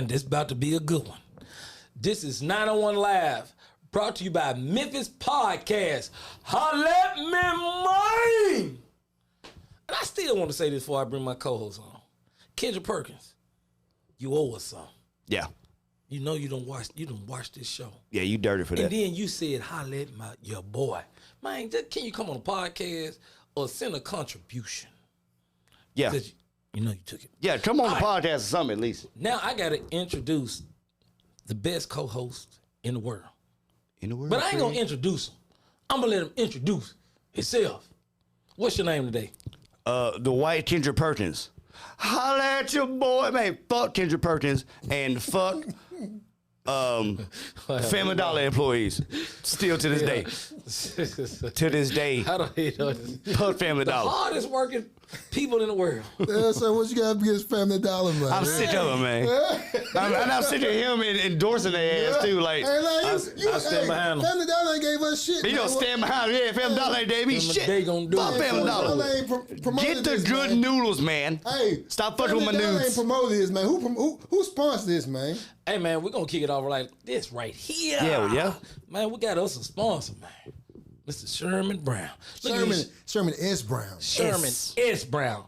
man, this about to be a good one. This is 901 Live, brought to you by Memphis Podcast. Holla at me, man! And I still want to say this before I bring my co-host on. Kendra Perkins, you owe us some. Yeah. You know you don't watch this show. Yeah, you dirty for that. And then you said, holla at your boy. Man, can you come on a podcast or send a contribution? Yeah. You know you took it. Yeah, come on the podcast or something at least. Now I got to introduce the best co-host in the world. In the world? But I ain't going to introduce him. I'm going to let him introduce himself. What's your name today? The white Kendra Perkins. Holla at your boy, man. Fuck Kendra Perkins and fuck Family Dollar employees. Still to this day. To this day. I don't even know this. Fuck Family Dollar. The hardest working people in the world. Yeah, so what you got against Family Dollar, man? I'm sick of him, man. I'm sick of him endorsing their ass too. Like, I stand behind them. Family Dollar ain't gave us shit. you don't stand behind him. Yeah, Family Dollar ain't gave me shit. They gonna do Fuck it. Family Dollar. Get the good noodles, man. Hey, stop fucking with my Family Dollar nudes. ain't promoted this, man. Who sponsored this, man? Hey, man, we're going to kick it off like this right here. Yeah. Man, we got us a sponsor, man. Mr. Sherman Brown. Sherman S. Brown. Sherman S. Brown.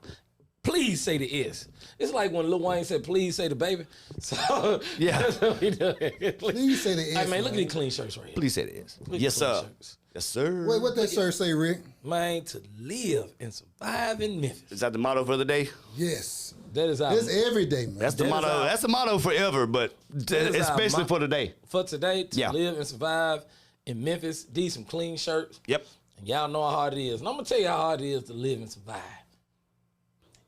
Please say the S. It's like when Lil Wayne said, please say the baby. So, Yeah. that's what we do. Please say the S. Hey, man, look at these clean shirts right here. Please say it is. Look at Yes, the clean sir. shirts. Yes, sir. Wait, what that shirt say, Rick? Man, to live and survive in Memphis. Is that the motto for the day? Yes. That is our It's every day, man. That's the That is motto. our- That's the motto forever, but is our especially mo- for today. for today, to Yeah. live and survive in Memphis. These some clean shirts. Yep. And y'all know how hard it is. And I'm going to tell you how hard it is to live and survive.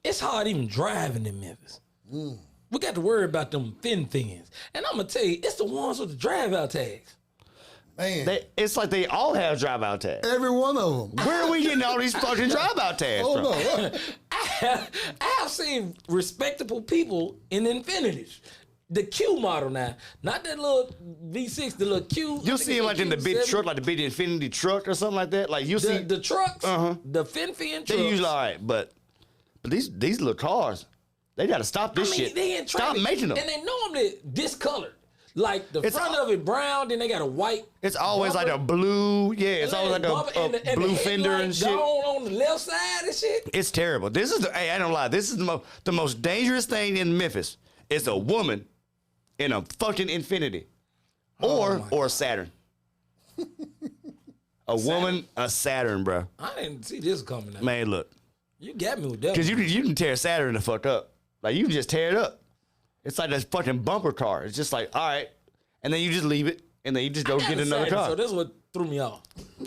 It's hard even driving in Memphis. We got to worry about them fins. And I'm going to tell you, it's the ones with the drive-out tags. Man, It's like they all have drive-out tags. every one of them. Where are we getting all these fucking drive-out tags Hold from? on. I have seen respectable people in Infinities. The Q model now. Not that little V6, the little Q. You'll see them like in the big truck, like the big Infinity truck or something like that. Like you see, The trucks, the fin trucks. they usually all right, but these little cars, they got to stop this shit. They in Stop traffic, making them. And they normally discolored. Like the It's front all- of it brown, then they got a white. It's always bumper. like a blue, yeah. It's always like Bumper and a the blue fender headlight and shit. gone on the left side and shit. It's terrible. This is hey, I don't lie. This is the most dangerous thing in Memphis. Is a woman in a fucking Infinity, or a Saturn. A woman, a Saturn, bro. I didn't see this coming out. Man, look, You got me with that. because you can tear a Saturn the fuck up. Like you can just tear it up. It's like this fucking bumper car. It's just like all right, and then you just leave it, and then you just go I got get a another Saturn, car. So this is what threw me off.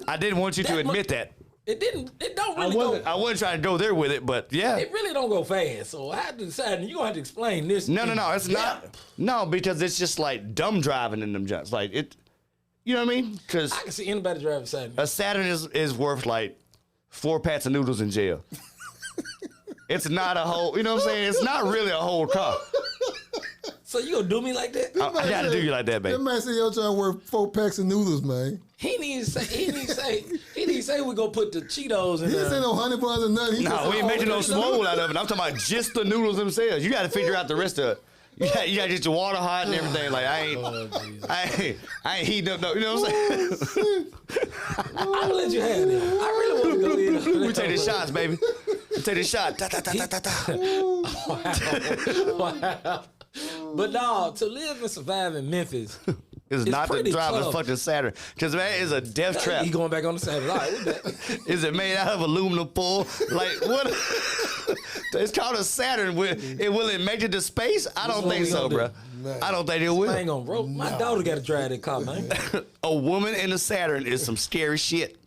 I didn't want you to That admit that. It didn't. It don't I really wasn't. go. I wasn't trying to go there with it, but yeah. It really don't go fast. So I had to decide. You gonna have to explain this. No, it's not. No, because it's just like dumb driving in them junks. Like it, you know what I mean? Because I can see anybody driving beside me. a Saturn is worth like 4 packs of noodles in jail. It's not a whole, you know what I'm saying? It's not really a whole car. So you gonna do me like that? I gotta do you like that, baby. That man said your child worth 4 packs of noodles, man. He needs to say we gonna put the Cheetos in He didn't say there. no honey buns or nothing. He No, just we ain't said, making no "Oh, swole out of it. I'm talking about just the noodles themselves. You gotta figure out the rest of it. You gotta get your water hot and everything. Like I ain't heating up no, you know what I'm saying? I'm gonna let you have it. I really want to go in. We take the shots, baby. We take the shot. Ta, ta, ta, ta, ta, ta. Wow. But no, to live and survive in Memphis It's It's not to pretty drive a tough. fucking Saturn. Because, man, it's a death trap. He going back on the side. All right, with that. Is it made out of aluminum foil? Like, what? It's called a Saturn. Will it make it to space? I don't what think we so, gonna bro. do. I don't think it I ain't will. gonna rope. My daughter got to drive that car, man. A woman in a Saturn is some scary shit.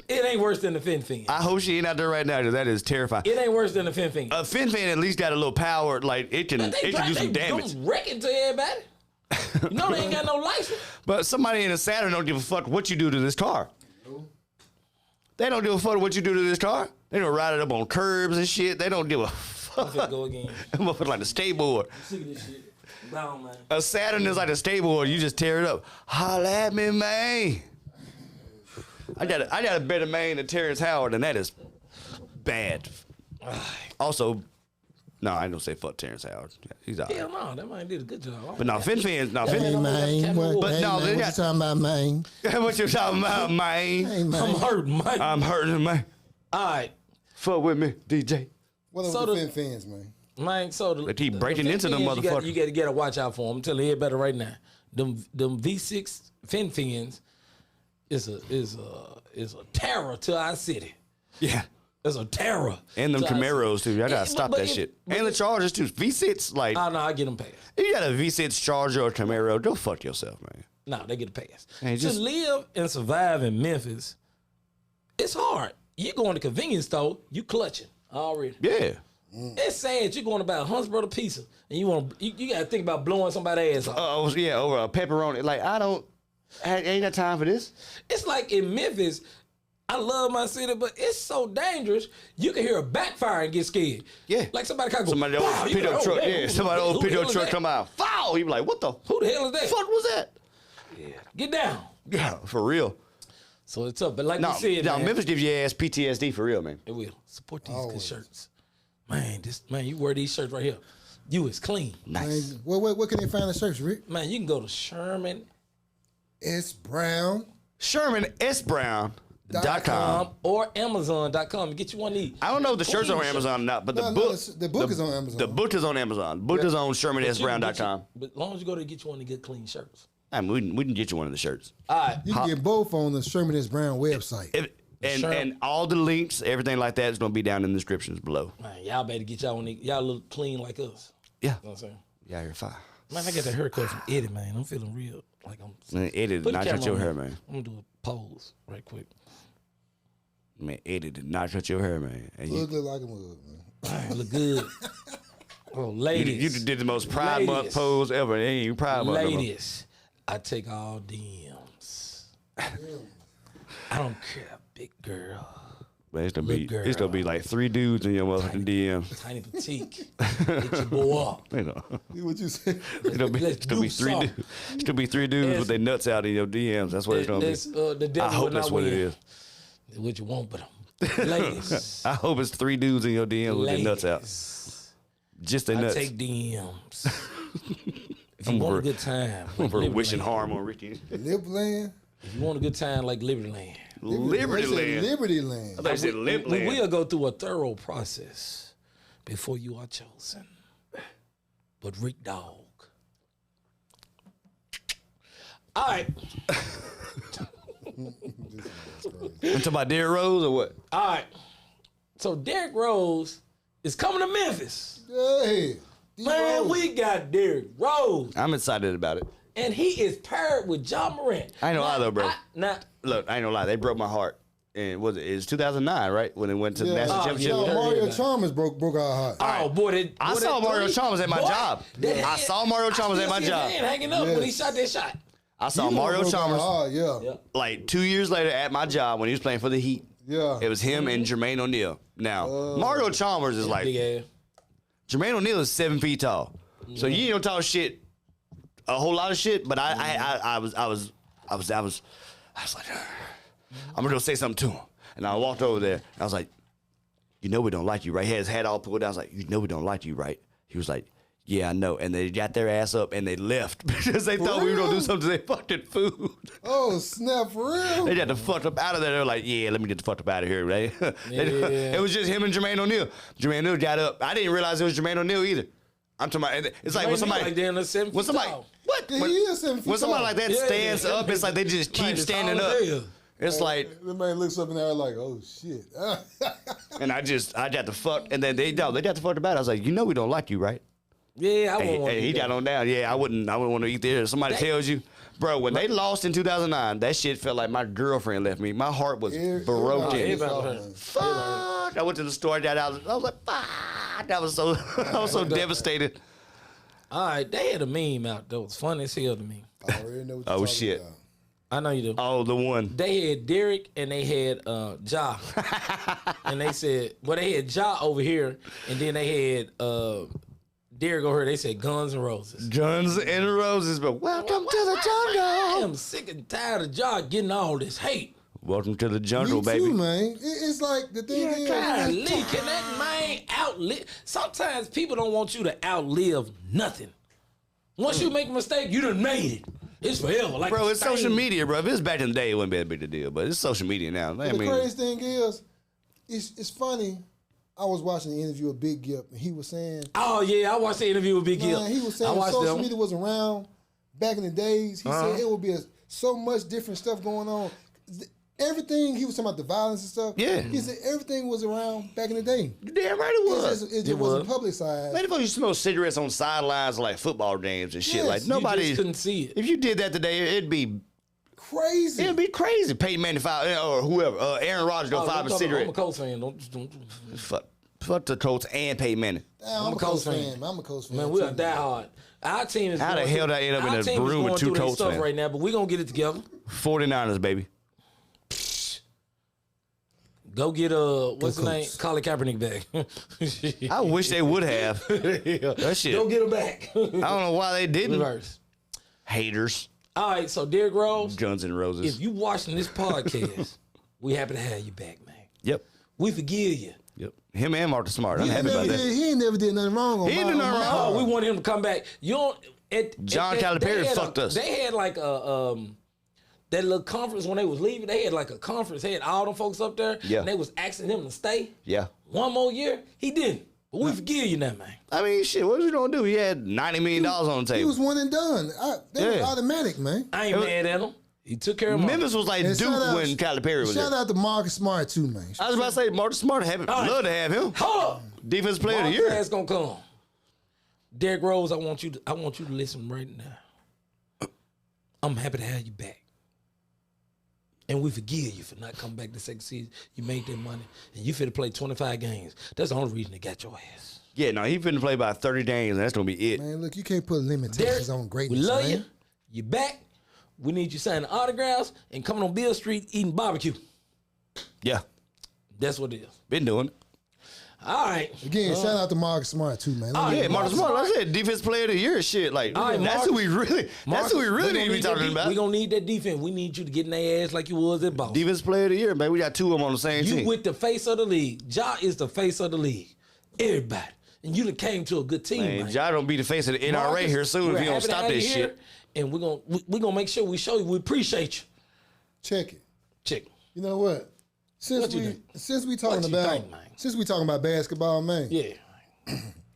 It ain't worse than the fin. I hope she ain't out there right now because that is terrifying. It ain't worse than the fin. A fin at least got a little power. Like, it can do some damage. They wrecking to everybody. You know they ain't got no license. But somebody in a Saturn don't give a fuck what you do to this car. They don't give a fuck what you do to this car. They don't ride it up on curbs and shit. They don't give a I'm fuck. finna go again. Motherfucker like a skateboard. Sick of this shit. Down, man. A Saturn is like a skateboard. You just tear it up. Holla at me, man. I got a better man than Terrence Howard, and that is bad. Also, No, I ain't gonna say fuck Terrence Howard. Yeah, he's out. Hell no, that man did a good job. But no, Finn. Hey, Finn- man. But Hey, no, man, they what got- you talking about, man? What you talking about, man? Hey, man. I'm hurting, man. I'm hurting, man. All right, Fuck with me, DJ. What up So with the the- Finn fans, man? man. So They keep breaking into them Fins, motherfuckers. You got to watch out for them. I'm telling you better right now. Them V6 fins is a terror to our city. Yeah. It's a terror. And them to our Camaros too. Y'all gotta stop that shit. And the Chargers too. V6, like, Oh no, I get them passed. if you got a V6 Charger or Camaro, go fuck yourself, man. No, they get a pass. Hey, just- to live and survive in Memphis, it's hard. You go in the convenience store, you clutching already. Yeah. It's sad you're going to buy a Huntsboro pizza and you got to think about blowing somebody's ass off. Yeah, over a pepperoni. Like, ain't got time for this. It's like in Memphis, I love my city, but it's so dangerous. You can hear a backfire and get scared. Yeah. Like somebody kind of go, Somebody "Wow," old you pickup go, truck. "Oh, Yeah, man, somebody who old the hell pickup is truck that? come out. Foul. You be like, what the Who the hell is that? fuck was that? Get down. Yeah, for real. So it's tough. But like No, you said, man, Memphis gives your ass PTSD for real, man. it will. Support these good shirts. Man, you wear these shirts right here. You is clean. Nice. Man, where can they find the shirts, Rick? Man, you can go to Sherman S. Brown. ShermanSBrown.com. or Amazon.com and get you one of these. I don't know if the shirts are on Clean Amazon or not, but No, the no, book. the book is on Amazon. The book is on Amazon. Book is on ShermanSBrown.com. But as long as you go to get you one of the good clean shirts. I mean, we can get you one of the shirts. All right. You can get both on the Sherman S. Brown website. And all the links, everything like that is going to be down in the descriptions below. Man, y'all better get y'all one. Y'all look clean like us. Yeah. You know what I'm saying? Yeah, you're fine. Man, I got that haircut from Eddie, man. I'm feeling real. Like I'm. Man, Eddie Put did the not cut camera your on hair, me. man. I'm gonna do a pose right quick. Man, Eddie did not cut your hair, man. And Look like a mug, man. Man, look good. Oh, you ladies. did the most Pride Month pose ever. It ain't even Pride Month. no more. Ladies, I take all DMs. I don't care, big girl. Man, it's gonna Look, be like 3 dudes in your motherfucking DM. Tiny petite. Get your boy up. You know, What you say? it's gonna be Let's do 3 something. dudes. It's gonna be 3 dudes with their nuts out in your DMs. That's what it's gonna be. The devil I hope will not that's what it win. is. What you want, but ladies. I hope it's 3 dudes in your DMs with their nuts out. Ladies, Just their I nuts. take DMs. If you I'm want for- a good time, I'm like for Liberty wishing Land. harm on Ricky. Lipland? If you want a good time like Liberty Land, Liberty They said Land. Liberty Land. I thought you said Lip we Land. will go through a thorough process before you are chosen. But Rick Dog. All right. You talking about Derrick Rose or what? All right. So Derrick Rose is coming to Memphis. Hey. Man, we got Derrick Rose. I'm excited about it. And he is paired with John Morant. I ain't gonna lie though, bro. Now, Look, I ain't gonna lie. They broke my heart. And it's 2009, right? When it went to the national championship. yeah. Mario Chalmers broke our heart. oh, boy. I saw Mario Chalmers at my job. that I hand- saw Mario Chalmers at my I still see job. his hand hanging up when he Yes. shot that shot. I saw You know Mario broke our Chalmers heart, yeah. like 2 years later at my job when he was playing for the Heat. Yeah. It was him and Jermaine O'Neal. Now, Mario Chalmers is like, Big ass. Jermaine O'Neal is 7 feet tall. So you ain't gonna talk shit, a whole lot of shit, but I was like, I'm gonna go say something to him. And I walked over there. I was like, you know we don't like you, right? He had his hat all pulled down. I was like, you know we don't like you, right? He was like, yeah, I know. And they got their ass up and they left because they thought we were gonna do something to their fucking food. Oh, snap, for real? They got the fuck up out of there. They were like, yeah, let me get the fuck up out of here, right? It was just him and Jermaine O'Neal. Jermaine O'Neal got up. I didn't realize it was Jermaine O'Neal either. I'm talking about, it's like when somebody, Like damn, that's 7 when feet somebody, tall. what? Yeah, he is 7 feet When somebody tall. like that Yeah, stands yeah, up, it's like they just keep as standing tall up. as hell. It's like, The man looks up in there like, oh, shit. and I got the fuck, and then they got the fuck about it. I was like, you know we don't like you, right? Yeah, I won't want Hey, to he do got that. on down. Yeah, I wouldn't want to eat there. Somebody tells you, bro, when they lost in 2009, that shit felt like my girlfriend left me. My heart was broken. everybody- Fuck! I went to the store. I was like, fuck! I was so devastated. All right, they had a meme out that was funny as hell to me. I already know what you're Oh talking shit! about. I know you do. Oh, the one. They had Derrick and they had Ja. And they said, well, they had Ja over here, and then they had Derrick over here. They said Guns N' Roses. Guns and Roses, but welcome to the I jungle. am sick and tired of Ja getting all this hate. Welcome to the jungle, Me baby. too, man. It's like the thing is, Golly, can that man outlive? Sometimes people don't want you to outlive nothing. Once you make a mistake, you done made it. It's forever. Like Bro, a it's stain. social media, bro. If it's back in the day, it wouldn't be a big deal. But it's social media now. I the mean, crazy thing is, it's funny. I was watching the interview with Big Gip, and he was saying, Oh yeah, I watched the interview with Big Gil. man, he was saying I if watched social them. media was around back in the days, he said it would be so much different stuff going on. Everything, he was talking about the violence and stuff. Yeah. He said everything was around back in the day. you damn right it was. It just wasn't publicized. Man, if you smoke cigarettes on sidelines of like football games and shit, Yes, like you nobody just couldn't see it. If you did that today, it'd be Crazy. crazy. Peyton Manning or whoever, Aaron Rodgers don't five a I'm a cigarette. Colts fan. Don't. Fuck the Colts and Peyton Manning. I'm a Colts fan. I'm a Colts fan. Man, we are too. diehard. Our team is. How the going hell through- did I end up in our a team is room with going two through their Colts stuff fans? right now, but we gonna get it together. 49ers, baby. Go get what's his name? Colts. Colin Kaepernick back. I wish they would have. That shit. Go get him back. I don't know why they didn't. Reverse. Haters. All right, so Derrick Rose, Guns N' Roses. if you watching this podcast, we happy to have you back, man. Yep. We forgive you. Yep. Him and Martha Smart. I'm He happy about that. ain't never did nothing wrong. He ain't do nothing wrong. Oh, we want him to come back. You don't. John Calipari fucked us. They had like a that little conference when they was leaving. They had like a conference. They had all them folks up there. Yeah. And they was asking him to stay Yeah. one more year. He didn't. But we forgive you now, man. I mean, shit, what was you gonna do? He had $90 million on the He table. was one and done. They was Yeah. automatic, man. I ain't mad at him. He took care of him. Memphis was like And Duke shout out- when Calipari was Shout there. out to Marcus Smart too, man. I was about to say, Martha Smart, love to have him. Hold up. Defensive player of the Marcus year. ass gonna come. Derrick Rose, I want you to listen right now. I'm happy to have you back. And we forgive you for not coming back the second season. You made that money, and you finna play 25 games. That's the only reason they got your ass. Yeah, no, he finna play about 30 games, and that's gonna be it. Man, look, you can't put limitations on we greatness, love man. you. You back. We need you signing autographs and coming on Beale Street eating barbecue. Yeah, That's what it is. been doing it. All right. Again, shout out to Marcus Smart too, man. Let me- Yeah, Martha Smart, like I said, defense player of the year shit. Like, All right, that's Marcus. who we really need to be talking about. We gonna need that defense. We need you to get in their ass like you was at Boston. Defense player of the year, man. We got two of them on the same You team. with the face of the league. Ja is the face of the league. Everybody. And you done came to a good team, man. Man, Ja don't be the face of the NRA Marcus, here soon we're if he don't happy to stop have this you here, shit. And we're gonna make sure we show you we appreciate you. Check it. Check. You know what? Since What you we think? since we What talking you about think, man? basketball, man. Yeah.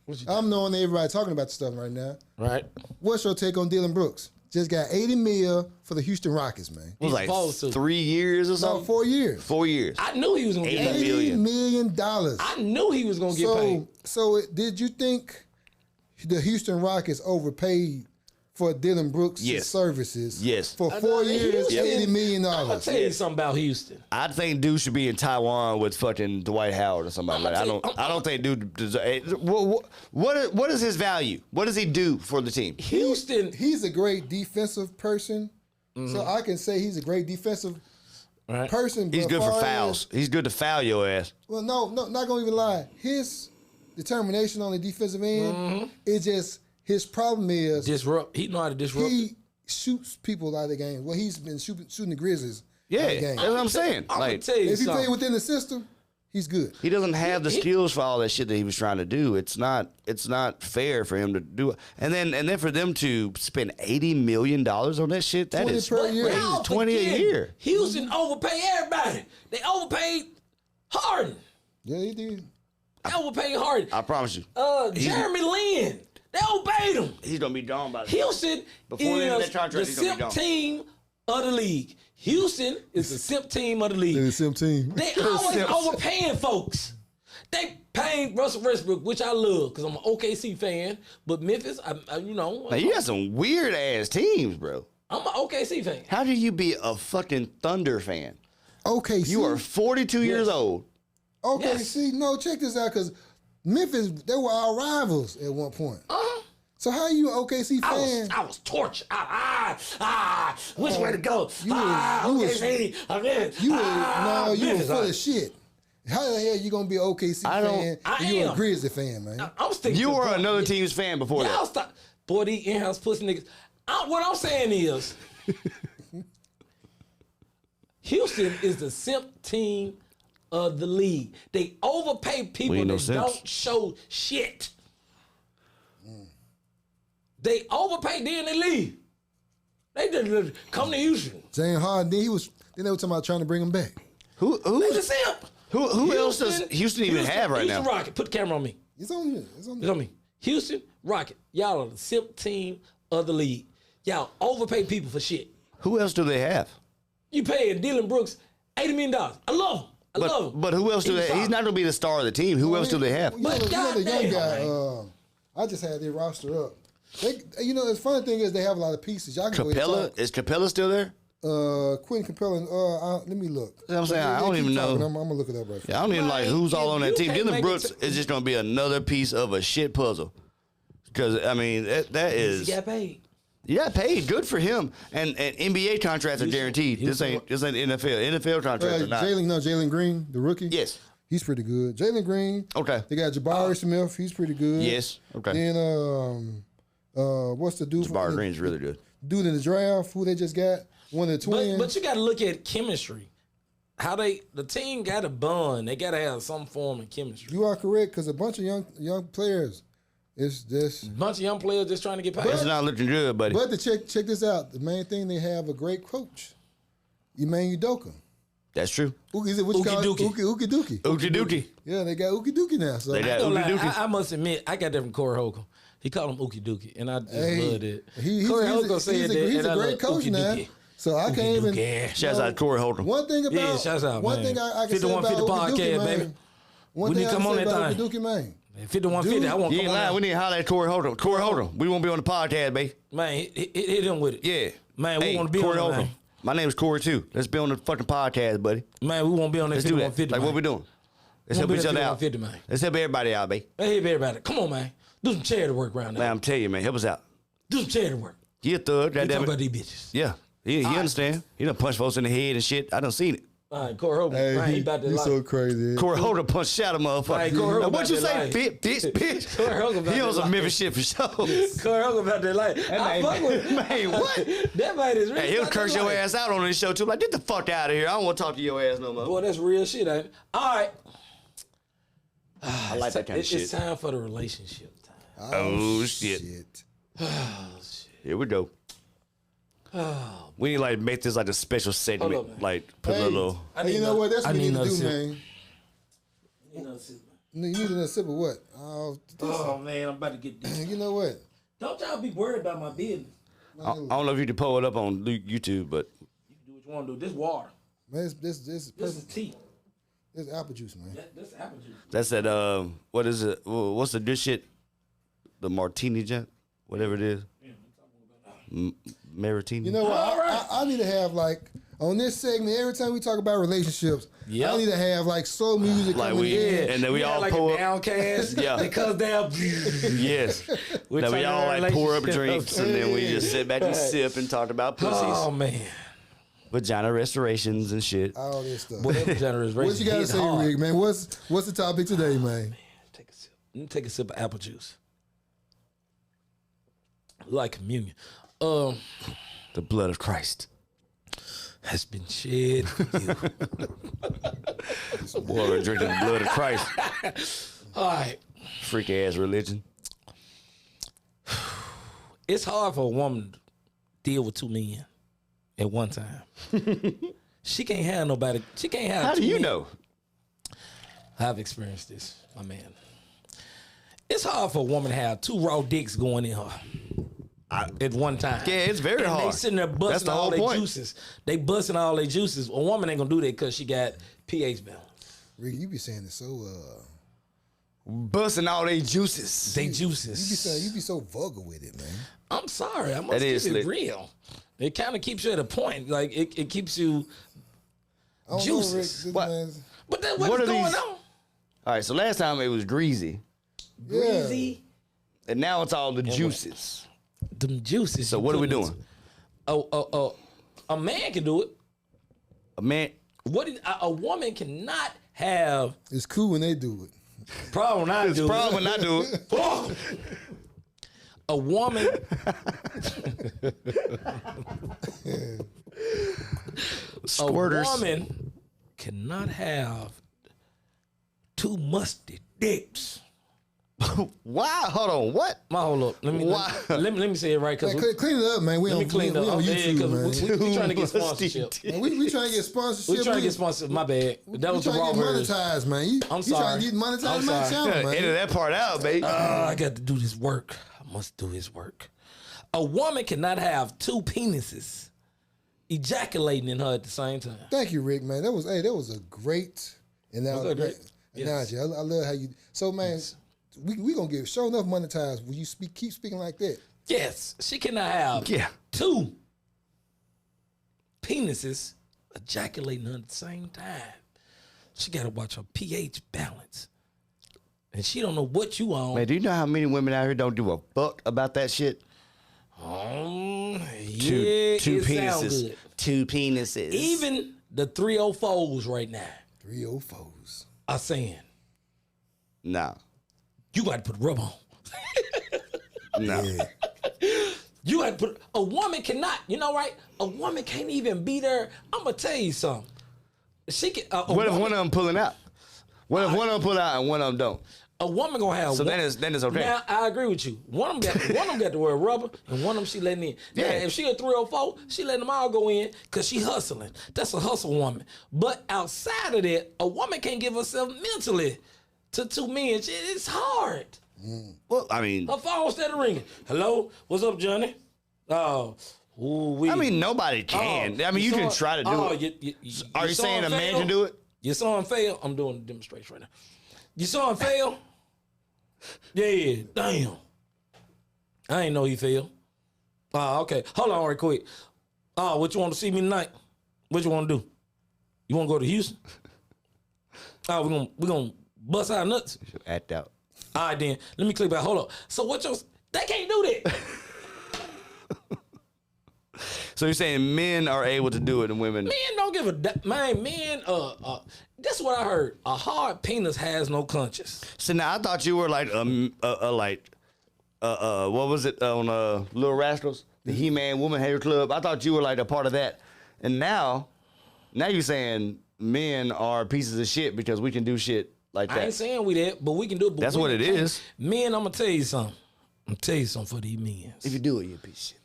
What you I'm knowing everybody talking about the stuff right now. right? What's your take on Dylan Brooks? Just got $80 million for the Houston Rockets, man. It was He's supposed to. like 3 years or No, something? 4 years. 4 years. I knew he was gonna get $80 paid. million. $80 million. I knew he was gonna get paid. Did you think the Houston Rockets overpaid for Dylan Brooks' Yes. services? Yes. For 4 years, Houston- $80 million. I'll tell you something about Houston. I think dude should be in Taiwan with fucking Dwight Howard or somebody like that. I don't think dude deserves. What is his value? What does he do for the team? Houston, He's a great defensive person, so I can say he's a great defensive right? person. He's but good for far as- fouls. He's good to foul your ass. Well, no, not gonna even lie. His determination on the defensive end is just his problem is Disrupt. He know how to disrupt. he shoots people out of the game. Well, he's been shooting the Grizzlies Yeah, out of the that's game. what I'm saying. I'm Like gonna tell you If he something. play within the system, he's good. he doesn't have the He- skills for all that shit that he was trying to do. It's not fair for him to do it. And then for them to spend $80 million on that shit, that 20 is per year. crazy. Y'all 20 a forget, year. Houston overpay everybody. They overpaid Harden. Yeah, he did. They overpaid Harden. I promise you. Jeremy Lin. They overpaid him. He's gonna be gone by the Houston Before the end of is that contract, the he's gonna be simp gone. team of the league. Houston is the simp team of the league. They're the same team. They always Simps. overpaying folks. They paying Russell Westbrook, which I love because I'm an OKC fan. But Memphis, you know, Now, you got some weird ass teams, bro. I'm an OKC fan. How do you be a fucking Thunder fan? Okay, You are 42 years old. Okay, Yes. see, no, check this out, because Memphis, they were our rivals at one point. So how you an OKC fan? I was tortured. Which way to go? you was- OKC. I'm in. You were Memphis, full of shit. How the hell you gonna be an OKC I don't- fan I and you a am. Grizzly fan, man? I'm sticking You to the were point. another team's fan before Y'all that. stop. Boy, these in-house pussy niggas. What I'm saying is, Houston is the simp team of the league. They overpay people that don't show shit. They overpay, then they leave. They just come to Houston. James Harden, then they were talking about trying to bring him back. Who They the simp. Who else does Houston even have right Houston now? Rocket, put the camera on me. It's on here. It's on me. Houston Rocket, y'all are the simp team of the league. Y'all overpay people for shit. Who else do they have? You paying Dylan Brooks $80 million. I love him. I love him. But who else do they? He's not going to be the star of the team. Who else do they have? You know the young guy. I just had their roster up. The funny thing is they have a lot of pieces. Y'all can Capella? Is Capella still there? Quentin Capella. Let me look. You know what I'm saying? I don't even know. I'm gonna look it up right now. Yeah, I don't even like who's all on that team. Dylan Brooks is just going to be another piece of a shit puzzle. Because, I mean, that is... He got paid. He got paid. Good for him. And NBA contracts are guaranteed. This ain't NFL. NFL contracts are not. Jalen Green, the rookie. Yes. He's pretty good. Jalen Green. Okay. They got Jabari Smith. He's pretty good. Yes. Okay. Then what's the dude? Jabari Green's really good. Dude in the draft, who they just got, one of the twins. But you got to look at chemistry. How the team got to bond. They got to have some form of chemistry. You are correct, because a bunch of young players. It's this bunch of young players just trying to get paid. It's not looking good, buddy. But check this out. The main thing, they have a great coach, Emmanuel Udoka. That's true. Is it what you call it? Ookie Dookie. Ookie Dookie. Yeah, they got Ookie Dookie now. So They got Ookie Dookie. I must admit, I got that from Corey Holcomb. He called him Ookie Dookie, and I just loved it. Corey Holcomb said that. He's a great coach now. So I can't even. Shouts out to Corey Holcomb. One thing about shouts out, one man. thing I can say about 5150 Ookie podcast, Dookie, baby. man. One We thing need I to come can on say that about thing. Ookie Dookie, man. 5150, I want You to ain't come lying. on. We need to holler at Corey Holcomb. Corey Holcomb. We won't be on the podcast, baby. Man, hit him with it. Yeah. Man, we want to be Corey on Holcomb. that. My name is Corey too. Let's be on the fucking podcast, buddy. Man, we won't be on that Let's do that. 5150. Like what we doing? Let's help each other out. 5150, man. Let's help everybody out, baby. Hey, everybody. Come on, man. Do some charity work around there. Man, I'm telling you, man. Help us out. Do some charity work. You a thug. We talking Goddamn about it. these bitches. Yeah. He understand. He done punched folks in the head and shit. I done seen it. All right, Corey Holcomb. Hey, man, he about to he's like. so crazy. Corey Holcomb punched out a motherfucker. Hey, Corey Now, Holcomb what you about say, that bitch? Corey Holcomb about He on that some life. Memphis shit for sure. Corey Holcomb about that life. I fuck with him. Man, what? That man is really Hey, he'll about curse that your life. ass out on this show too. Like, get the fuck out of here. I don't want to talk to your ass no more. Boy, that's real shit, ain't it? All right. I like that kind of shit. It's time for the relationship time. Oh, shit. Here we go. We need like make this like a special segment, Hold up, man. like put a little. You know what? That's what we need to do, sip. man. You need another sip of what? Oh, man, I'm about to get this. You know what? Don't y'all be worried about my business. I don't know if you can pull it up on YouTube, but You can do what you want to do. This water. Man, this This perfect. is tea. This is apple juice, man. This apple juice. that's that. What is it? What's the good shit? The martini jet, whatever it is. Maritini. You know what? I need to have like on this segment every time we talk about relationships. Yep. I need to have like soul music Like coming in. and then we all like pour a up. downcast. Yeah. Because down. Yes. We're Then we talking all about like pour up relationships. drinks and then we just sit back and Right. sip and talk about pussies, Oh, man. vagina restorations and shit. All this stuff. Whatever generous What you gotta say, Rick, man? What's the topic today, man? Take a sip. Let me take a sip of apple juice. Like communion. The blood of Christ Has been shed for you. Boy, we're drinking the blood of Christ. All right. Freak ass religion. It's hard for a woman to deal with two men at one time. She can't have nobody. She can't have How two do you men. know? I've experienced this, my man. It's hard for a woman to have two raw dicks going in her at one time. Yeah, it's very and hard. They sitting there That's busting the all whole their point. juices. They busting all their juices. A woman ain't gonna do that because she got pH balance. Rick, you be saying it so Busting all they juices. They juices. you be so vulgar with it, man. I'm sorry. I must That keep is it lit. real. It kind of keeps you at a point. Like it keeps you I don't juices. know, Rick. This What? man's- But then What what's are going these- on? All right, so last time it was greasy, Yeah. Breezy. and now it's all the juices. Them juices. So you what are we put in- doing? A man can do it. A man, A woman cannot have It's cool when they do it. problem when I it's do probably when I do it. it. A woman. Squirters. A woman cannot have 2 musty dicks. Why? Hold on. What? Hold up. Let me say it right. Hey, clean it up, man. We on YouTube, man. We trying to get sponsorship. Man, we trying to get sponsorship. We trying to get sponsorship. My bad. That was the wrong word. Monetized, man. I'm sorry. You trying to get monetized my channel, man. Edit that part out, baby. I got to do this work. I must do his work. A woman cannot have 2 penises ejaculating in her at the same time. Thank you, Rick, man. That was a great analogy. Yes. I love how you. So, man, we gonna get show enough monetized when you keep speaking like that. Yes, she cannot have 2 penises ejaculating at the same time. She got to watch her pH balance, and she don't know what you on. Man, do you know how many women out here don't give a fuck about that shit? Yeah, two it sound penises. good. 2 penises. Even the 304s right now 304s are saying, No. you got to put rub on. No. Yeah. You got to put, a woman cannot, right? A woman can't even be there. I'm going to tell you something. She can. What if one of them pulling out? What if one of them pull out and one of them don't? A woman gonna have. So then it's okay. Now I agree with you. One of them got to wear rubber, and one of them she letting in. Yeah. Now, if she a 304, she letting them all go in because she hustling. That's a hustle woman. But outside of that, a woman can't give herself mentally to 2 men. It's hard. Well, I mean, Her phone started ringing. Hello, what's up, Johnny? Oh, I mean, nobody can. I mean, you can try to do it. Are you saying a man can do it? You saw him fail? I'm doing a demonstration right now. You saw him fail? Yeah, damn. I ain't know he failed. Okay. Hold on right quick. What you want to see me tonight? What you want to do? You want to go to Houston? We're gonna bust our nuts. Act out. All right, then. Let me click back. Hold up. So they can't do that. So you're saying men are able to do it and women? Men don't give a man. Men, that's what I heard. A hard penis has no conscience. So now I thought you were like what was it on Little Rascals, the He-Man Woman Hater Club? I thought you were like a part of that, and now you're saying men are pieces of shit because we can do shit like that. I ain't saying we that, but we can do it. That's what it is. Men, I'm gonna tell you something. For these men. If you do it, you're a piece of shit.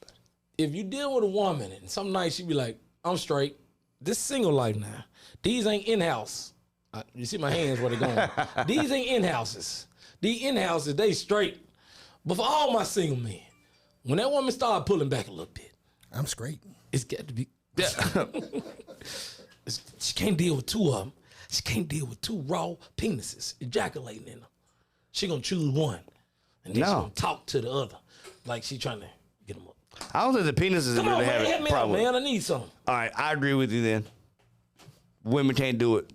If you deal with a woman and some nights she be like, I'm straight. This single life now. These ain't in-house. You see my hands where they going. These ain't in-houses. These in-houses, they straight. But for all my single men, when that woman start pulling back a little bit, I'm straight. it's got to be. She can't deal with 2 of them. She can't deal with 2 raw penises ejaculating in them. She gonna choose one, and then she gonna talk to the other, like she trying to get them up. I don't think the penises Come really on, man, have help a me out, problem. man. I need something. All right, I agree with you then. Women can't do it.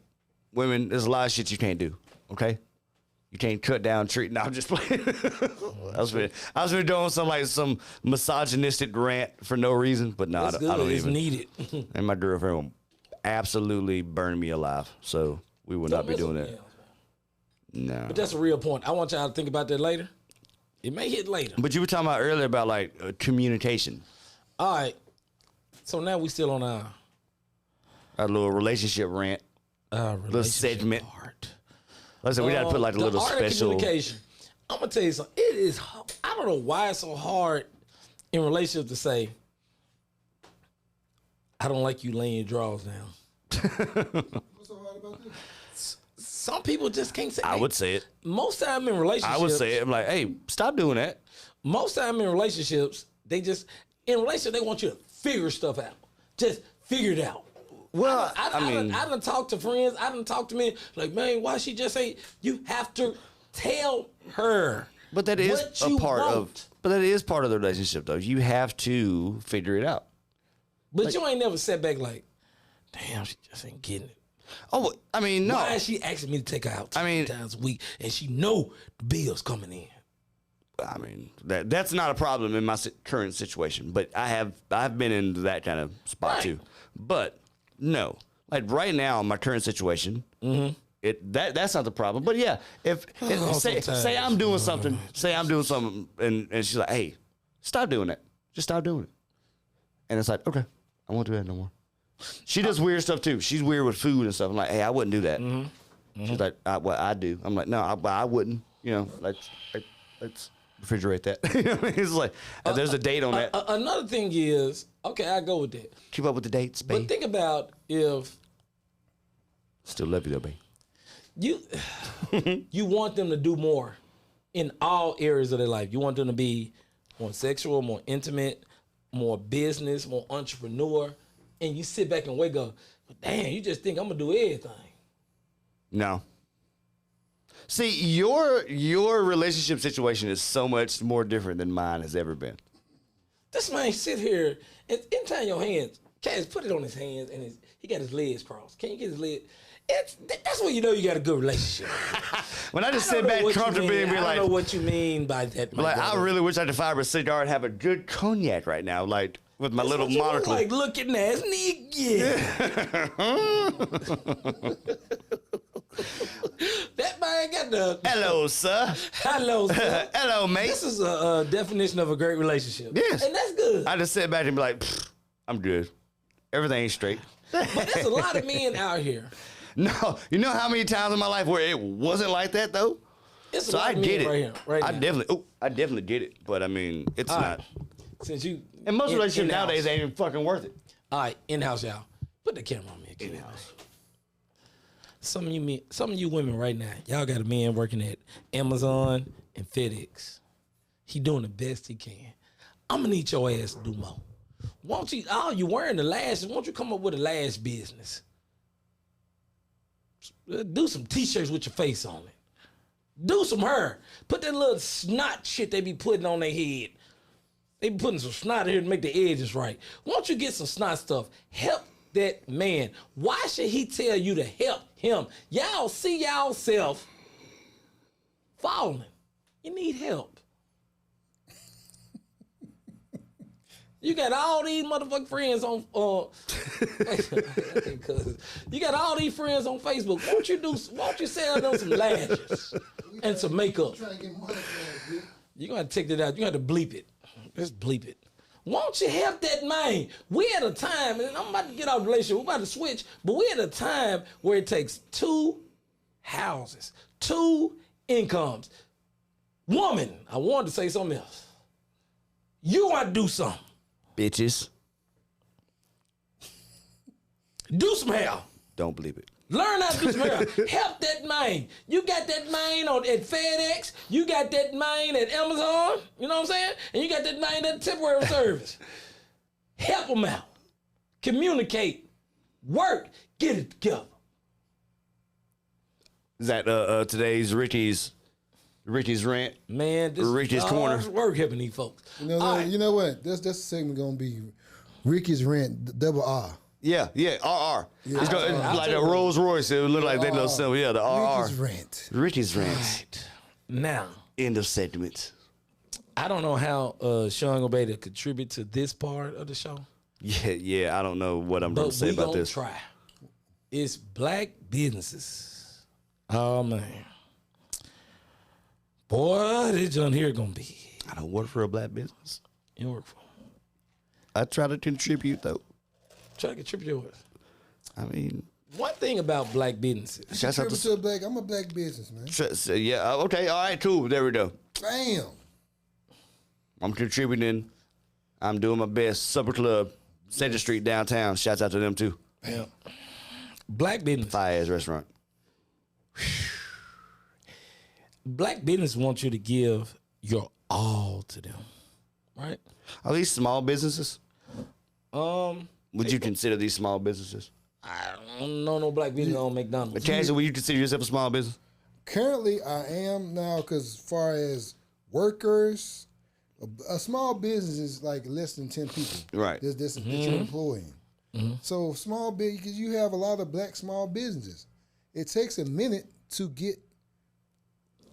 Women, there's a lot of shit you can't do. Okay, you can't cut down trees. No, I'm just playing. I was been doing some misogynistic rant for no reason, but no, I don't It's even. needed. And my girlfriend will absolutely burn me alive. So we will not be doing that. No. But that's a real point. I want y'all to think about that later. It may hit later. But you were talking about earlier about like communication. All right. So now we still on our little relationship rant. little segment. Part. Listen, we got to put like a little the art special. Of communication. I'm gonna tell you something. It is. I don't know why it's so hard in relationship to say, I don't like you laying your drawers down. What's so hard about this? Some people just can't say. I would say it. Most time in relationships, I would say it. I'm like, hey, stop doing that. Most time in relationships, they want you to figure stuff out. Just figure it out. Well, I done talked to friends. I done talked to men. Like, man, why she just say you have to tell her. But that is what a you part want. of. But that is part of the relationship, though. You have to figure it out. But you ain't never sat back like, damn, she just ain't getting it. Oh, I mean, no. Why is she asking me to take her out 2 times a week and she know the bill's coming in? I mean, that's not a problem in my current situation. But I've been in that kind of spot Right. too. But no, like right now, my current situation, that's not the problem. But yeah, if say I'm doing something, and she's like, hey, stop doing that. Just stop doing it. And it's like, okay, I won't do that no more. She does weird stuff too. She's weird with food and stuff. I'm like, hey, I wouldn't do that. She's like, what I do. I'm like, no, I wouldn't. You know, let's refrigerate that. You know what I mean? It's like, there's a date on that. Another thing is, okay, I go with that. Keep up with the dates, babe. But think about if Still love you though, babe. you want them to do more in all areas of their life. You want them to be more sexual, more intimate, more business, more entrepreneur. And you sit back and wake up, damn, you just think I'm gonna do everything. No. See, your relationship situation is so much more different than mine has ever been. This man sit here and anytime your hands, Cass, put it on his hands and he got his legs crossed. Can you get his legs? That's when you know you got a good relationship. When I just sit back comfortably and be like, I don't know what you mean by that. Like, I really wish I could find a cigar and have a good cognac right now, like with my little monocle. Like looking ass nigga. That man got the. Hello, sir. Hello, sir. Hello, mate. This is a definition of a great relationship. Yes. And that's good. I just sit back and be like, I'm good. Everything ain't straight. But there's a lot of men out here. No, you know how many times in my life where it wasn't like that though? It's So I get it. right here, right I now. definitely get it. But I mean, it's All not. right. Since you And most relationships in-house. nowadays ain't even fucking worth it. All right, in-house, y'all. Put the camera on me again. In-house. Some of you women right now, y'all got a man working at Amazon and FedEx. He doing the best he can. I'm gonna need your ass to do more. Won't you? Oh, you wearing the lashes? Won't you come up with a lash business? Do some t-shirts with your face on it. Do some hair. Put that little snot shit they be putting on their head. They be putting some snot here to make the edges right. Won't you get some snot stuff? Help that man. Why should he tell you to help him? Y'all see y'allself falling. You need help. You got all these motherfucking friends on you got all these friends on Facebook. Won't you sell them some lashes and some makeup? Trying to get money for that, You're gonna take that out. You got to bleep it. Just bleep it. Won't you help that man? We at a time, and I'm about to get out of the relationship. We're about to switch, but we at a time where it takes 2 houses, 2 incomes. Woman, I wanted to say something else. You want to do something. Bitches, Do some hair. don't believe it. Learn how to do some hair. Help that man. You got that man at FedEx. You got that man at Amazon. You know what I'm saying? And you got that man at temporary service. Help them out. Communicate. Work. Get it together. Is that today's Ricky's rant? Man, this Ricky's is corner. work helping these folks. You know what? This segment gonna be Ricky's rant, double R. Yeah, RR. Yeah, It's like a Rolls Royce. It would look like that little symbol. Yeah, the RR. Ricky's rant. Ricky's rant. Right. Now, End of segment. I don't know how Sean gonna be able to contribute to this part of the show. Yeah. I don't know what I'm going But to say we about gonna this. try. It's black businesses. Oh man, boy, this John here gonna be. I don't work for a black business. You work for. I try to contribute though. Try to contribute yours. I mean, One thing about black businesses. shouts out Contribute to a black. I'm a black businessman. yeah. Okay. All right. Cool. There we go. Bam. I'm contributing. I'm doing my best. Supper Club, Center Street downtown. Shouts out to them too. Yeah. Black business. Fire ass restaurant. Black business wants you to give your all to them, right? Are these small businesses? Um, Would you consider these small businesses? I don't know no black business on McDonald's. Cassie, would you consider yourself a small business? Currently, I am now because as far as workers, a small business is like less than 10 people. Right. That you're employing. So small business, because you have a lot of black small businesses. It takes a minute to get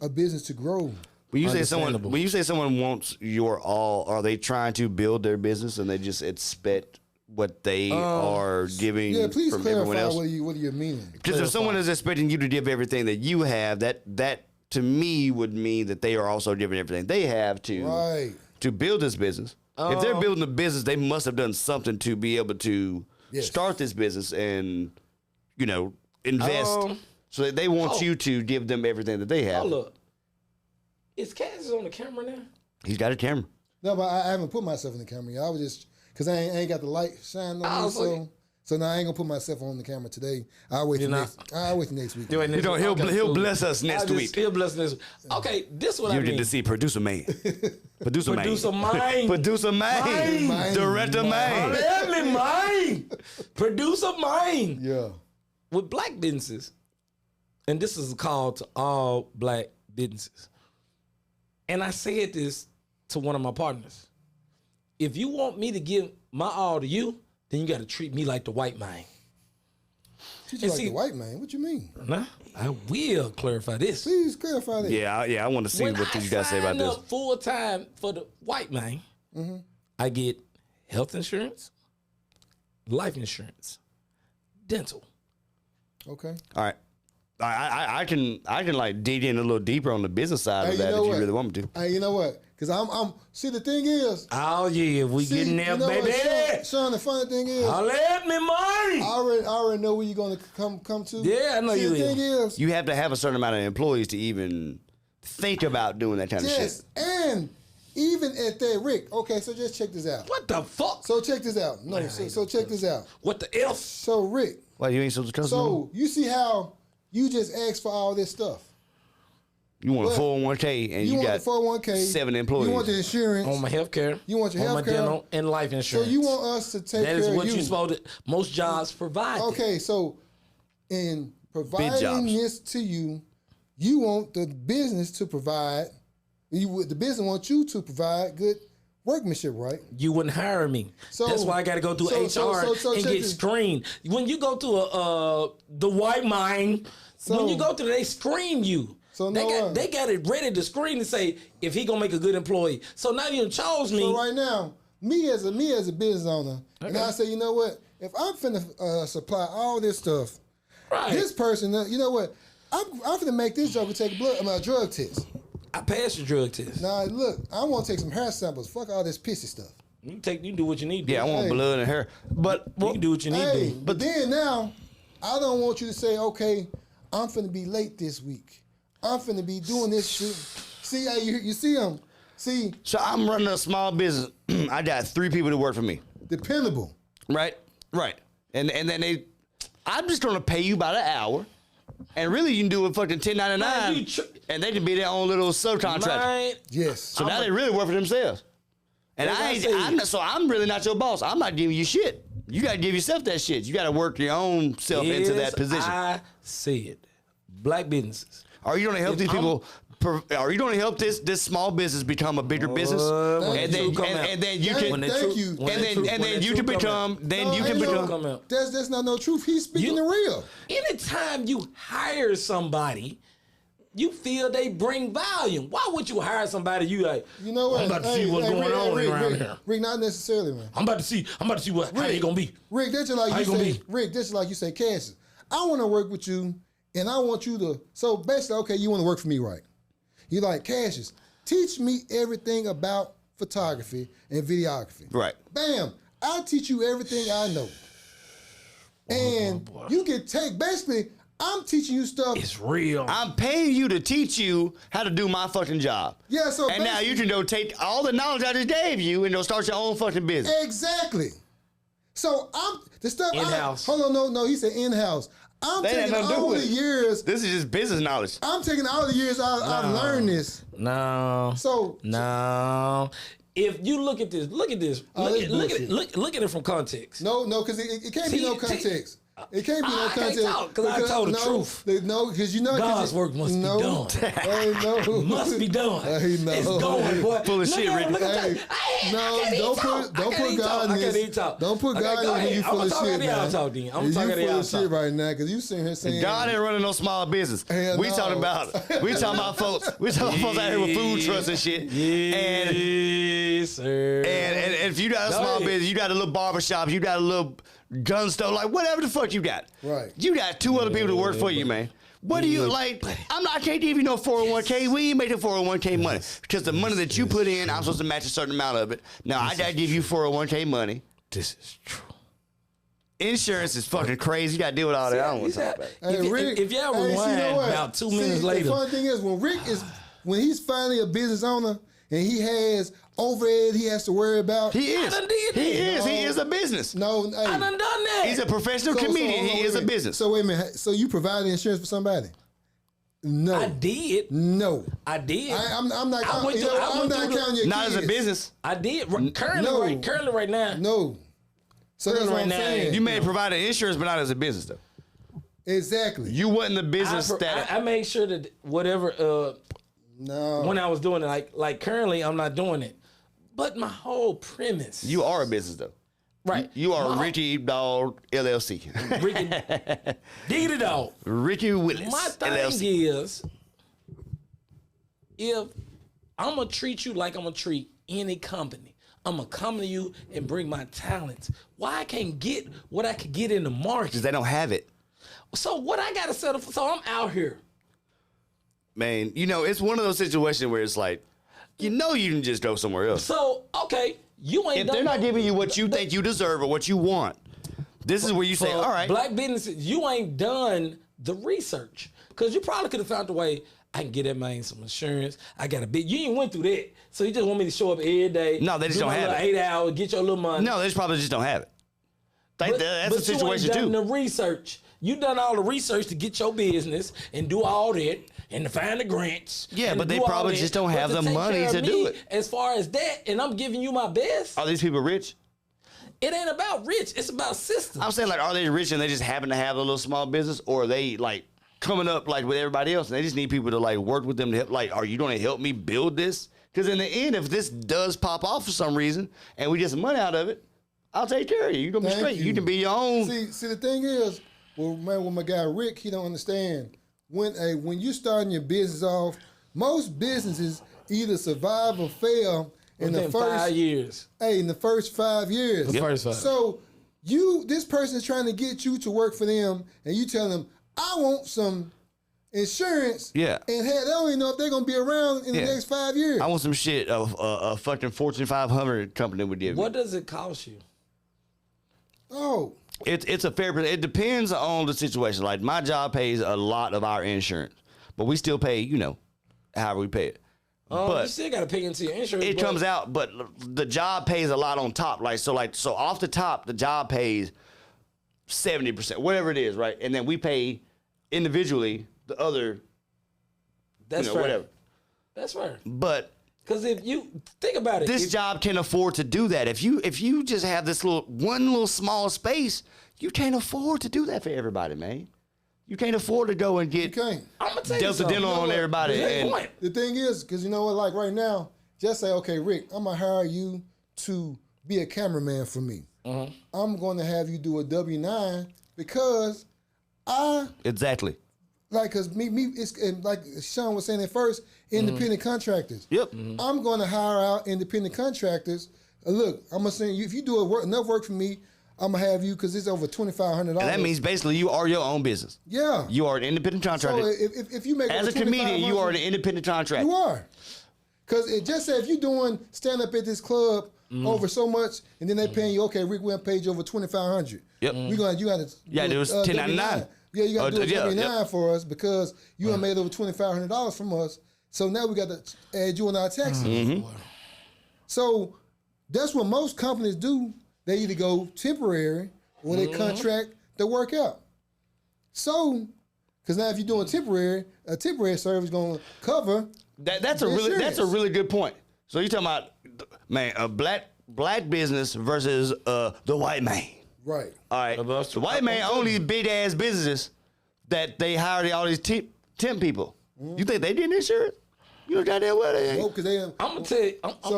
a business to grow. When you Understandable. say someone wants your all, are they trying to build their business and they just expect what they are giving Yeah, please from everyone clarify else? what you're meaning. Because if someone is expecting you to give everything that you have, that to me would mean that they are also giving everything they have Right. to build this business. If they're building a business, they must have done something to be able to start this business and, invest. So they want you to give them everything that they have. Hold up. Is Cassius on the camera now? He's got a camera. No, but I haven't put myself in the camera yet. I was just, because I ain't got the light shining on me, so now I ain't going to put myself on the camera today. I'll wait till next week. He'll bless us next week. He'll bless us next week. Okay, this is what I mean. You get to see Producer Man. Producer Man. Producer Man. Director Man. Let me mind. Producer Man. Yeah. With black businesses, and this is a call to all black businesses, and I said this to one of my partners. If you want me to give my all to you, then you got to treat me like the white man. Treat you like the white man? What you mean? Nah, I will clarify this. Please clarify that. Yeah, I want to see what you guys say about this. When I sign up full time for the white man, I get health insurance, life insurance, dental. Okay. All right. I can like dig in a little deeper on the business side of that if you really want me to. Hey, you know what? Because I'm see, the thing is. Oh yeah, we getting there, baby. Sean, the funny thing is. Let me mind. I already know where you're gonna come to. Yeah, I know you will. The thing is, you have to have a certain amount of employees to even think about doing that kind of shit. Yes, and even at that, Rick. Okay, so just check this out. What the fuck? So check this out. No, so check this out. What the F? So Rick. Why you ain't supposed to trust them? So you see how you just asked for all this stuff. You want a 401k and you got 401k, 7 employees. You want the insurance. On my health care. You want your health care. On my dental and life insurance. So you want us to take care of you. That is what you're supposed to, most jobs provide. Okay, so in providing this to you, you want the business to provide, the business wants you to provide good workmanship, right? You wouldn't hire me. So that's why I got to go through HR and get screened. When you go to the white mine, when you go to they screen you. So they got it ready to screen and say if he gonna make a good employee. So now you chose me. So right now, me as a business owner, and I say, you know what? If I'm finna supply all this stuff, this person, you know what? I'm finna make this joker take a drug test. I passed the drug test. Now look, I want to take some hair samples. Fuck all this pissy stuff. You do what you need to. Yeah, I want blood and hair. But you can do what you need to do. But then now, I don't want you to say, okay, I'm finna be late this week. I'm finna be doing this shit. See, you see them. See. So I'm running a small business. I got 3 people that work for me. Dependable. Right. And then I'm just gonna pay you by the hour. And really, you can do a fucking 1099, and they can be their own little subcontractor. Yes. So now they really work for themselves. And I'm really not your boss. I'm not giving you shit. You got to give yourself that shit. You got to work your own self into that position. I said, black businesses. Are you going to help these people? Are you going to help this small business become a bigger business? And then you can become. That's not no truth. He's speaking the real. Anytime you hire somebody, you feel they bring volume. Why would you hire somebody you like? You know what? I'm about to see what's going on around here. Rick, not necessarily, man. I'm about to see what how they gonna be. Rick, that's just like you say. Rick, that's just like you say, Cassius. I want to work with you, and I want you to. So basically, okay, you want to work for me, right? You're like, Cassius, teach me everything about photography and videography. Right. Bam! I'll teach you everything I know. And you can take, basically, I'm teaching you stuff. It's real. I'm paying you to teach you how to do my fucking job. Yeah, so and now you can go take all the knowledge I just gave you and go start your own fucking business. Exactly. So the stuff in-house. Hold on, no, he said in-house. I'm taking all the years. This is just business knowledge. I'm taking all the years I've learned this. No. No. If you look at this, look at it from context. No, because it can't be no context. It can't be no context. Because I told the truth. No, because you know God's work must be done. No. Must be done. It's going, boy. Full of shit, Rick. Don't put God in this. Don't put God in when you full of shit, man. I'm talking to you full of shit right now because you sitting here saying God ain't running no small business. We talking about folks. We talking about folks out here with food trucks and shit. Yes, sir. And if you got a small business, you got a little barbershop, you got a little gun store, like whatever the fuck you got. Right. You got 2 other people to work for you, man. What do you like? I can't give you no 401k. We ain't making 401k money because the money that you put in, I'm supposed to match a certain amount of it. Now I gotta give you 401k money. This is true. Insurance is fucking crazy. You got to deal with all that. I don't want to talk about it. Hey, Rick, if y'all hey, rewind you know what? about 2 minutes later. The funny thing is when he's finally a business owner and he has overhead he has to worry about. He is. He is a business. No, hey. I done that. He's a professional comedian. He is a business. So wait a minute. So you provide insurance for somebody? No, I did. No, I did. I'm not. I went I'm to- I not went to counting your Not kids. as a business. I did. No. Currently right now. No. So that's Right what I'm now, saying. You may provide insurance, but not as a business, though. Exactly. You wasn't the business I made sure that whatever No. when I was doing it, like currently I'm not doing it. But my whole premise. You are a business, though. right. You are Ricky Dog LLC. Ricky Diggity Dog. Ricky Willis My thing LLC. is, if I'm gonna treat you like I'm gonna treat any company, I'm gonna come to you and bring my talents. Why I can't get what I could get in the market? Because they don't have it. So what I gotta settle for? So I'm out here. Man, it's one of those situations where it's like, you can just go somewhere else. So okay, you ain't. If done they're not giving you what you think you deserve or what you want, this is where you say, for all right. black businesses, you ain't done the research because you probably could have found a way. I can get that man some insurance. I got a bit. You ain't went through that, so you just want me to show up every day. No, they just do don't my have little it. 8 hours, get your little money. No, they just probably just don't have it. That's the situation, you ain't done too. the research. You done all the research to get your business and do all that and to find the grants. Yeah, and but to they do all probably that. just don't But have the take money care of to me do it. As far as that, and I'm giving you my best. Are these people rich? It ain't about rich. It's about systems. I'm saying, like, are they rich and they just happen to have a little small business, or are they like coming up like with everybody else and they just need people to like work with them to help? Like, are you going to help me build this? Because in the end, if this does pop off for some reason and we get some money out of it, I'll take care of you. You're gonna be Thank straight. you. You can be your own. See, the thing is, with my guy Rick, he don't understand. When you starting your business off, most businesses either survive or fail in the Within first 5 years. in the first 5 years. The first 5. So this person is trying to get you to work for them, and you tell them, I want some insurance. Yeah. And hell, they don't even know if they're gonna be around in the next 5 years. I want some shit a fucking Fortune 500 company would give me. What does it cost you? Oh, It's a fair. It depends on the situation. Like my job pays a lot of our insurance, but we still pay. However we pay it. You But still got to pay into your insurance. it but comes out. But the job pays a lot on top. So off the top, the job pays 70%, whatever it is, right? And then we pay individually the other. That's fair. Whatever. That's fair. But Because if you think about it, this job can afford to do that. If you just have this one little small space, you can't afford to do that for everybody, man. You can't afford to go and get you can't. I'm gonna tell you Delta something. Dental You know on what? everybody. Good And point. The thing is, because you know what, like right now, just say, okay, Rick, I'm gonna hire you to be a cameraman for me. I'm going to have you do a W-9 because exactly. because it's and like Sean was saying at first, independent contractors. Yep. I'm going to hire out independent contractors. Look, I'm gonna say if you do enough work for me, I'm gonna have you because it's over $2,500. And that means basically you are your own business. yeah. You are an independent So contractor. if you make As over a comedian, you are an $2,500, independent contractor. you are. Because it just said if you're doing stand up at this club over so much, and then they paying you, okay, Rick, we have paid you over $2,500. Yep. You got to do a 1099. Yeah, you got to do a Yeah, W-9 yep. for us because you have made over $2,500 from us. So now we got to add you on our taxes. Mm-hmm. So that's what most companies do. They either go temporary or they contract the work out. So, because now if you're doing temporary, a temporary service is going to cover. That's a really good point. So you're talking about, man, a black business versus the white man. Right. All right. The white man own these big ass businesses that they hire all these temp people. You think they didn't insure it? You know goddamn well they ain't. No, because they. I'm gonna tell you.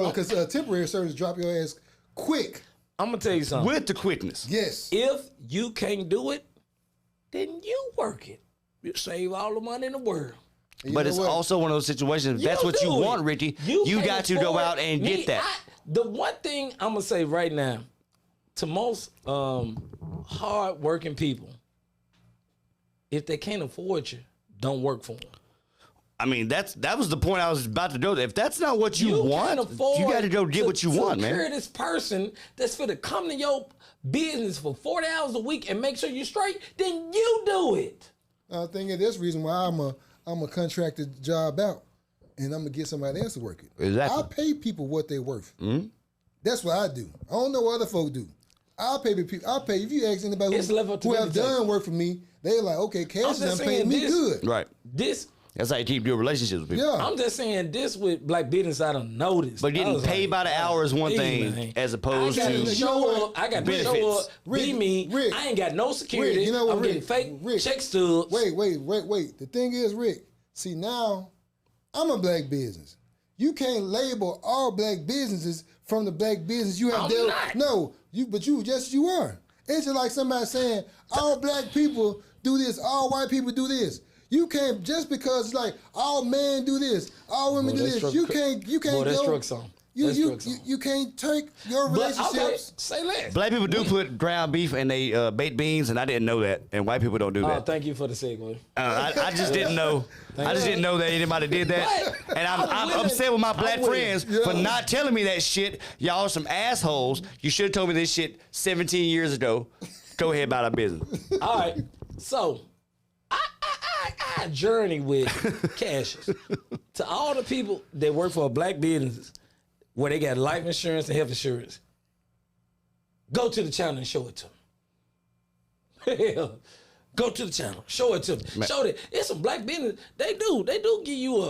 Because temporary service drop your ass quick. I'm gonna tell you something. With the quickness. Yes. If you can't do it, then you work it. You save all the money in the world. And you But know it's what? also one of those situations. If that's You what you do it. want, Ricky. You can't got to go afford- out and get that. The one thing I'm gonna say right now, to most hard-working people, if they can't afford you, don't work for them. I mean, that was the point I was about to go. If that's not what you want, you got to go get what you want, man. Secure this person that's for to come to your business for 40 hours a week and make sure you're straight, then you do it. I think that's the reason why I'm a contracted job out, and I'm gonna get somebody else to work it. Exactly. I pay people what they're worth. Mm-hmm. That's what I do. I don't know what other folk do. I'll pay people. I'll pay if you ask anybody who have done work for me. They're like, okay, Cash is paying me good. Right. That's how you keep your relationships with people. Yeah. I'm just saying this with black business I don't notice. But getting paid by the hour is one thing as opposed to I got to show up, be me. Rick, I ain't got no security. Rick, you know what, I'm getting fake check stubs. Wait. The thing is, Rick, see now, I'm a black business. You can't label all black businesses from the black business you have dealt with. No, you are. It's just like somebody saying all black people do this, all white people do this. You can't, just because it's like all men do this, all women do this. You can't go. You can't take your relationships. Okay, say less. Black people do put ground beef in they baked beans, and I didn't know that. And white people don't do that. Oh, thank you for the segue. I just didn't know. I just didn't know that anybody did that. And I'm upset with my black friends for not telling me that shit. Y'all are some assholes. You should have told me this shit 17 years ago. Go ahead about our business. All right. So I journey with Cassius to all the people that work for a black business where they got life insurance and health insurance. Go to the channel and show it to them. Hell, go to the channel, show it to them. Show that it's some black business. They do give you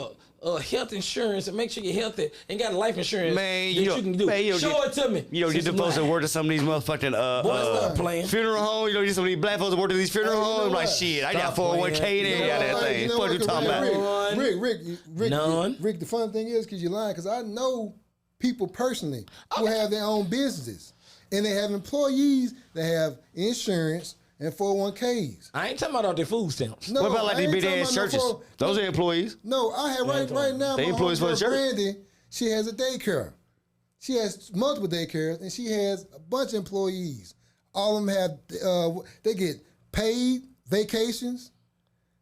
a health insurance and make sure you're healthy and got a life insurance. Man, you can do. Show it to me. You don't get the folks that work at some of these motherfucking stop playing. Funeral homes. You don't get some of these black folks that work at these funeral homes. Like shit, I got 401k. They got that thing. What you talking about? Rick, the fun thing is because you're lying, because I know people personally who have their own businesses and they have employees that have insurance and 401ks. I ain't talking about all the food stamps. No, what about like these big ass churches? Those are employees. No, I have right now. They employees for the church. Brandy, she has a daycare. She has multiple daycares, and she has a bunch of employees. All of them have they get paid vacations.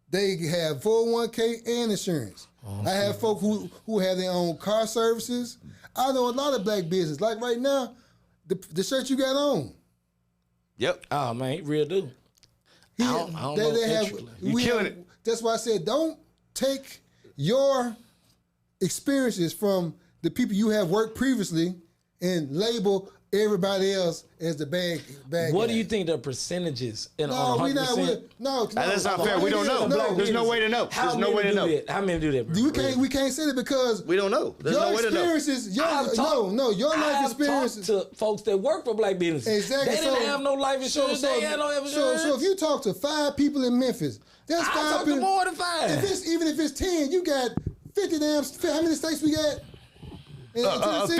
They have 401k and insurance. I have folk who have their own car services. I know a lot of black business. Like right now, the shirt you got on. Yep. Oh man, real dude. I don't know. You killing it. That's why I said don't take your experiences from the people you have worked previously and label everybody else as the bad What guy. do you think the percentages in No, on 100%? No, that's not fair. We don't know. There's no way to know. There's no way to know. How many do that? Bro? We can't say that because we don't know. There's no way to know. Your experiences, your life experiences. To folks that work for black businesses. Exactly. They didn't have no life insurance. They had no health insurance. So if you talk to 5 people in Memphis, that's 5 talk people. to more than 5. Even if it's 10, you got 50 damn. How many states we got? 50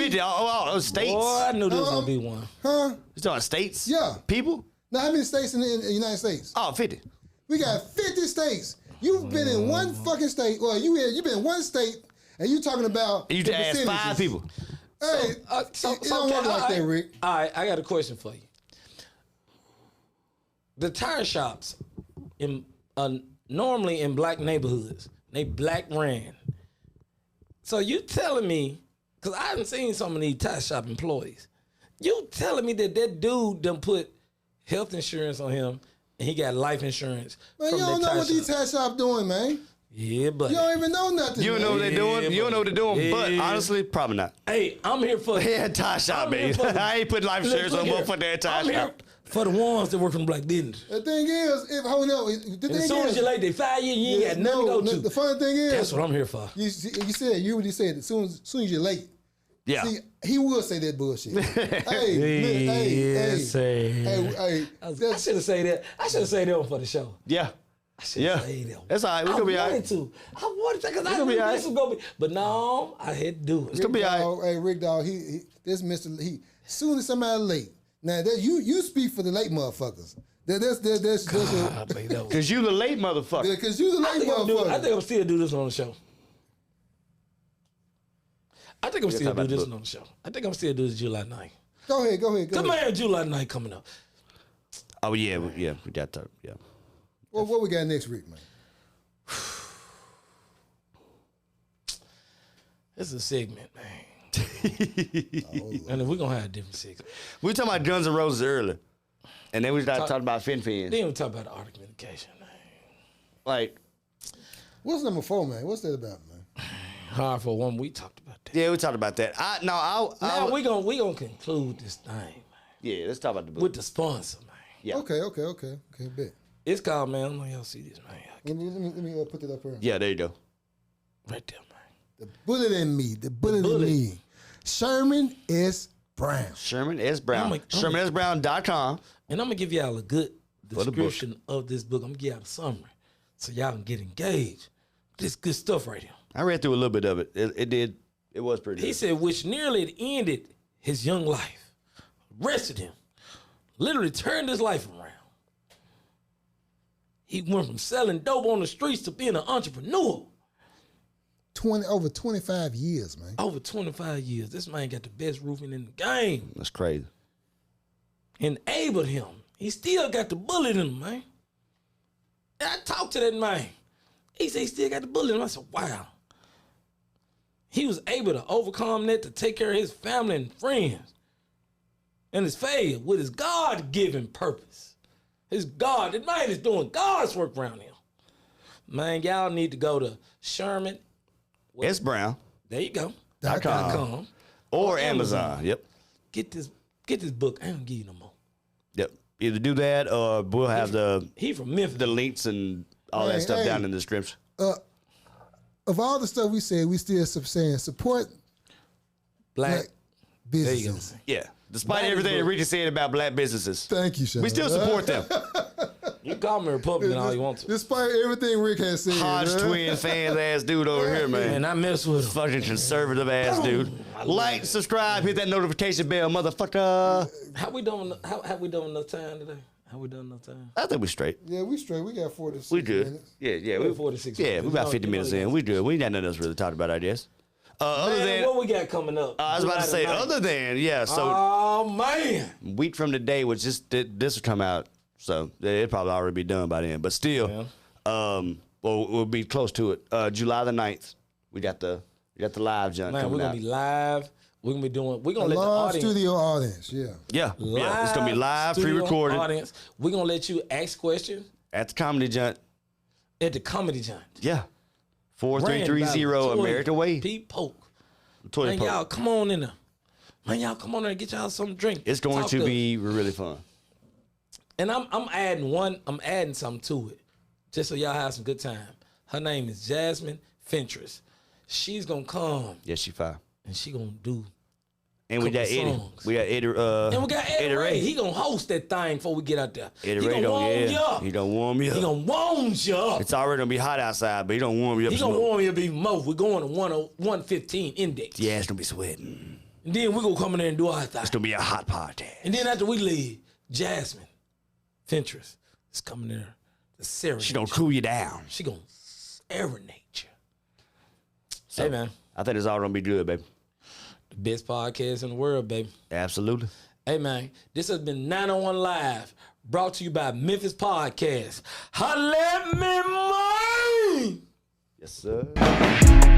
states. Boy, I knew there was gonna be one. Huh? You talking states? Yeah. People? Now, how many states in the United States? 50. We got 50 states. You've been in one fucking state. Well, you've been in one state, and you talking about you asked 5 people. Hey, it don't work like that, Rick. All right, I got a question for you. The tire shops, normally in black neighborhoods, they black ran. So you telling me? Because I haven't seen some of these tire shop employees. You telling me that dude done put health insurance on him and he got life insurance Man, from you don't know what these tire shops doing, man. Yeah, but you don't even know nothing. You don't know what they're doing. You don't know what they're doing. But honestly, probably not. Hey, I'm here for the tire shop, baby. I ain't putting life insurance on for that tire shop. For the ones that work from black business. The thing is, as soon as you late, they fire you, you ain't got nothing to go to. The funny thing is, that's what I'm here for. You already said as soon as you're late. Yeah. See, he will say that bullshit. I should have said that. I should have said that for the show. Yeah. I should have said that. That's all right. We're going to be all right. I wanted to because I knew this was going to be. But no, I had to do it. It's going to be all right. Hey, Rick Dog, this Mr. As soon as somebody late. Now, you speak for the late motherfuckers. Because you the late motherfucker. Because you the late motherfucker. I think I'm still do this on the show. I think I'm still do this on the show. I think I'm still do this July 9th. Go ahead. Come on, July 9th coming up. Oh, yeah, we got to, yeah. Well, what we got next, Rick, man? It's a segment, man. And then we're going to have a different segment. We were talking about Guns N' Roses earlier. And then we started talking about Fin. Then we talk about the art of communication, man. Like, What's number 4, man? What's that about, man? Hard for one, we talked about that. yeah, we talked about that. Now we gonna conclude this thing, man, Yeah, let's talk about the book. with the sponsor, man. Yeah. Okay, bet. It's called, man, I don't know if y'all see this, man. Let me put it up here. Yeah, there you go. Right there, man. The bullet in me. The bullet in me. Sherman S. Brown. Sherman S. Brown. ShermanSBrown.com. And I'm gonna give y'all a good the book. description of this book. I'm gonna give y'all a summary so y'all can get engaged. This good stuff right here. I read through a little bit of it. It was pretty He good. said, which nearly ended his young life, arrested him, literally turned his life around. He went from selling dope on the streets to being an entrepreneur. Over 25 years, man. Over 25 years. This man got the best roofing in the game. That's crazy. Enabled him. He still got the bullet in him, man. And I talked to that man. He said he still got the bullet in him. I said, wow. He was able to overcome that to take care of his family and friends and his faith with his God-given purpose. His God, that man is doing God's work around him. Man, y'all need to go to Sherman. S. Brown. There you go. .com. Or Amazon. Yep. Get this book. I don't give you no more. Yep. Either do that or we'll have He from Memphis. the links and all that stuff down in the description. Of all the stuff we said, we still saying support Black. There you go. businesses. Yeah. Despite Black everything is that Richie said about black businesses, Thank you, Sean. we still support them. You call me a Republican all you want to. Despite everything Rick has said. Hodge twin fans ass dude over here, man. And I mess with him. Fucking conservative ass dude. Like, subscribe, hit that notification bell, motherfucker. How we done enough time today? How we done enough time? I think we straight. Yeah, we straight. We got 46 We good. minutes. Yeah. We're 46 Yeah, minutes. we about 50 You know minutes you in. got- We good. We ain't got nothing else really to talk about, I guess. Other Man, than, what we got coming up? I was about to say, other than, yeah, so Oh man. week from today, which this will come out, so it'll probably already be done by then. But still, we'll be close to it. July the 9th, we got the live junk Man, we're coming gonna out. be live. We're gonna A let the large audience studio audience, yeah. Yeah, it's gonna be live, studio pre-recorded audience. We're gonna let you ask questions at the comedy junk. at the comedy joint. Yeah, Ran by 4330 American Way. Pete Polk. Toilet Man, Poke. y'all come on in there. Man, y'all come on there and get y'all something to drink. It's going Talk to us. be really fun. And I'm adding something to it, just so y'all have some good time. Her name is Jasmine Fentress. She's gonna come Yes, she fine. and she gonna do. And we got Couple Eddie. songs. We got Eddie. And we got Eddie Ray. He gonna host that thing before we get out there. Eddie he Ray gonna warm you up. He don't warm you He up. gonna warm you up. It's already gonna be hot outside, but he don't warm you up. He some gonna more. warm you up even more. We're going to 115 index. Yeah, it's gonna be sweating. And then we gonna come in there and do our thing. It's gonna be a hot party. And then after we leave, Jasmine Fentress is coming there to serenade. She gonna cool you down. She gonna serenade you. So, Hey man, I think it's all gonna be good, baby. the best podcast in the world, baby. Absolutely. Hey man, this has been 901 Live, brought to you by Memphis Podcast. Holla at me, man! Yes, sir.